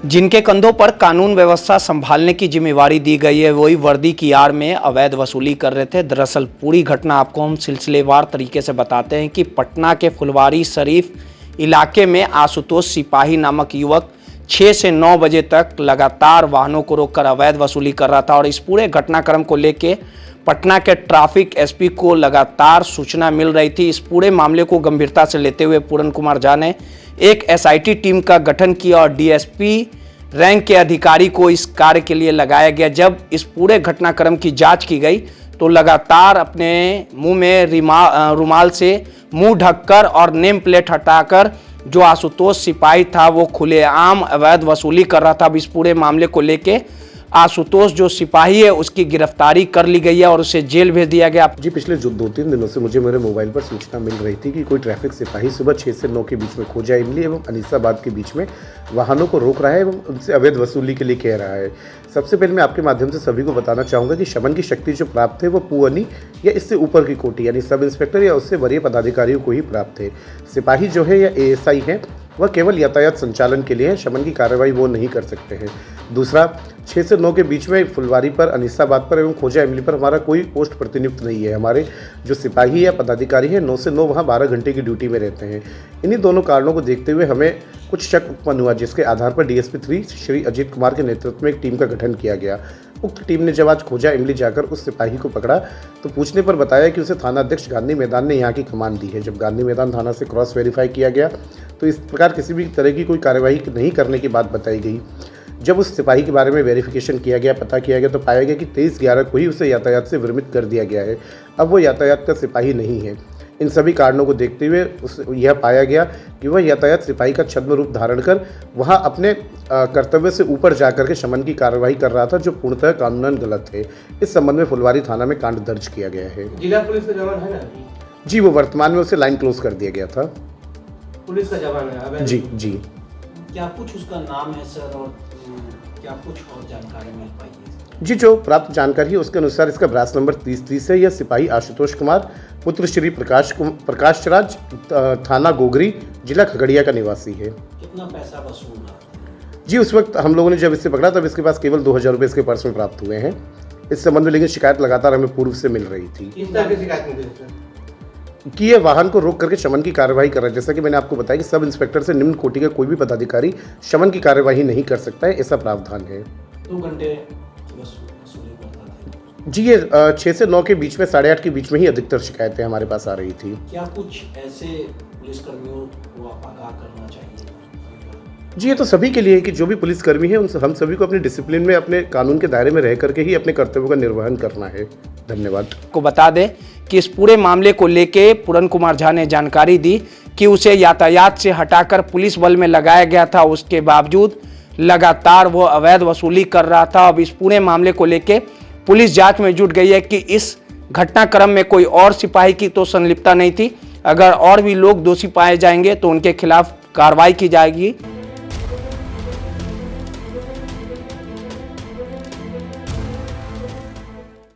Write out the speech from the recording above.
जिनके कंधों पर कानून व्यवस्था संभालने की जिम्मेवारी दी गई है, वही वर्दी की आड़ में अवैध वसूली कर रहे थे। दरअसल पूरी घटना आपको हम सिलसिलेवार तरीके से बताते हैं कि पटना के फुलवारी शरीफ इलाके में आशुतोष सिपाही नामक युवक 6 से 9 बजे तक लगातार वाहनों को रोककर अवैध वसूली कर रहा था और इस पूरे घटनाक्रम को लेकर पटना के ट्रैफिक एसपी को लगातार सूचना मिल रही थी। इस पूरे मामले को गंभीरता से लेते हुए पूरन कुमार झा ने एक एसआईटी टीम का गठन किया और डीएसपी रैंक के अधिकारी को इस कार्य के लिए लगाया गया। जब इस पूरे घटनाक्रम की जांच की गई तो लगातार अपने मुंह में रुमाल से मुंह ढककर और नेम प्लेट हटाकर जो आशुतोष सिपाही था वो खुलेआम अवैध वसूली कर रहा था। अब इस पूरे मामले को लेके आशुतोष जो सिपाही है उसकी गिरफ्तारी कर ली गई है और उसे जेल भेज दिया गया। जी, पिछले जो 2-3 दिनों से मुझे मेरे मोबाइल पर सूचना मिल रही थी कि कोई ट्रैफिक सिपाही सुबह 6 से 9 के बीच में खोजा इमली एवं अनीसाबाद के बीच में वाहनों को रोक रहा है एवं उनसे अवैध वसूली के लिए कह रहा है। सबसे पहले मैं आपके माध्यम से सभी को बताना चाहूँगा कि शमन की शक्ति जो प्राप्त है वो पुअनी या इससे ऊपर की कोटि यानी सब इंस्पेक्टर या उससे वरीय पदाधिकारियों को ही प्राप्त है। सिपाही जो है या एएसआई है वह केवल यातायात संचालन के लिए है, शमन की कार्रवाई वो नहीं कर सकते हैं। दूसरा, 6 से 9 के बीच में फुलवारी पर, अनीसाबाद पर एवं खोजा इमली पर हमारा कोई पोस्ट प्रतिनियुक्त नहीं है। हमारे जो सिपाही या पदाधिकारी हैं 9 से 9 वहाँ 12 घंटे की ड्यूटी में रहते हैं। इन्हीं दोनों कारणों को देखते हुए हमें कुछ शक उत्पन्न हुआ, जिसके आधार पर डीएसपी 3 श्री अजीत कुमार के नेतृत्व में एक टीम का गठन किया गया। उक्त टीम ने जब आज खोजा इमली जाकर उस सिपाही को पकड़ा तो पूछने पर बताया कि उसे थाना अध्यक्ष गांधी मैदान ने यहाँ की कमान दी है। जब गांधी मैदान थाना से क्रॉस वेरीफाई किया गया तो इस प्रकार किसी भी तरह की कोई कार्यवाही नहीं करने की बात बताई गई। जब उस सिपाही के बारे में वेरिफिकेशन किया गया, पता किया गया तो पाया गया कि 23/11 को ही उसे यातायात से विरमित कर दिया गया है। अब वो यातायात का सिपाही नहीं है। इन सभी कारणों को देखते हुए यह पाया गया कि वह यातायात सिपाही का छद्म रूप धारण कर वहां अपने कर्तव्य से ऊपर जाकर के शमन की कार्रवाई कर रहा था, जो पूर्णतः कानूनन गलत है। इस संबंध में फुलवारी थाना में कांड दर्ज किया गया है। जिला पुलिस का जवान है ना? जी, वो वर्तमान में उसे लाइन क्लोज कर दिया गया था। पुलिस का जवान है? जी जी। क्या कुछ उसका नाम है सर और क्या कुछ और जानकारी मिल पाई है? जी, जो प्राप्त जानकारी है उसके अनुसार इसका ब्रास नंबर 3030 है। यह सिपाही आशुतोष कुमार पुत्र श्री प्रकाश राज, थाना गोगरी, जिला खगड़िया का निवासी है। कितना पैसा वसूल रहा था? जी, उस वक्त हम लोगों ने जब इससे पकड़ा तब इसके पास केवल 2000 रुपये इसके पर्स में प्राप्त हुए हैं। इस संबंध में लेकिन शिकायत लगातार हमें पूर्व से मिल रही थी किस तरह की शिकायत मिली थी? कि ये वाहन को रोक करके शमन की कार्रवाई कर रहा है। जैसा कि मैंने आपको बताया कि सब इंस्पेक्टर से निम्न कोटि का कोई भी पदाधिकारी शमन की कार्रवाई नहीं कर सकता है, ऐसा प्रावधान है। 2 घंटे वसूली करता था? जी, ये 6 से 9 के बीच में, 8:30 के बीच में ही अधिकतर शिकायतें हमारे पास आ रही थी। क्या कुछ ऐसे पुलिसकर्मियों को आप आगाह करना चाहिए? जी, ये तो सभी के लिए है कि जो भी पुलिसकर्मी है उन हम सभी को अपने डिसिप्लिन में, अपने कानून के दायरे में रह करके ही अपने कर्तव्यों का निर्वहन करना है। धन्यवाद। को बता दें कि इस पूरे मामले को लेके पूरन कुमार झा ने जानकारी दी कि उसे यातायात से हटाकर पुलिस बल में लगाया गया था, उसके बावजूद लगातार वो अवैध वसूली कर रहा था। अब इस पूरे मामले को लेके पुलिस जांच में जुट गई है कि इस घटनाक्रम में कोई और सिपाही की तो संलिप्तता नहीं थी। अगर और भी लोग दोषी पाए जाएंगे तो उनके खिलाफ कार्रवाई की जाएगी।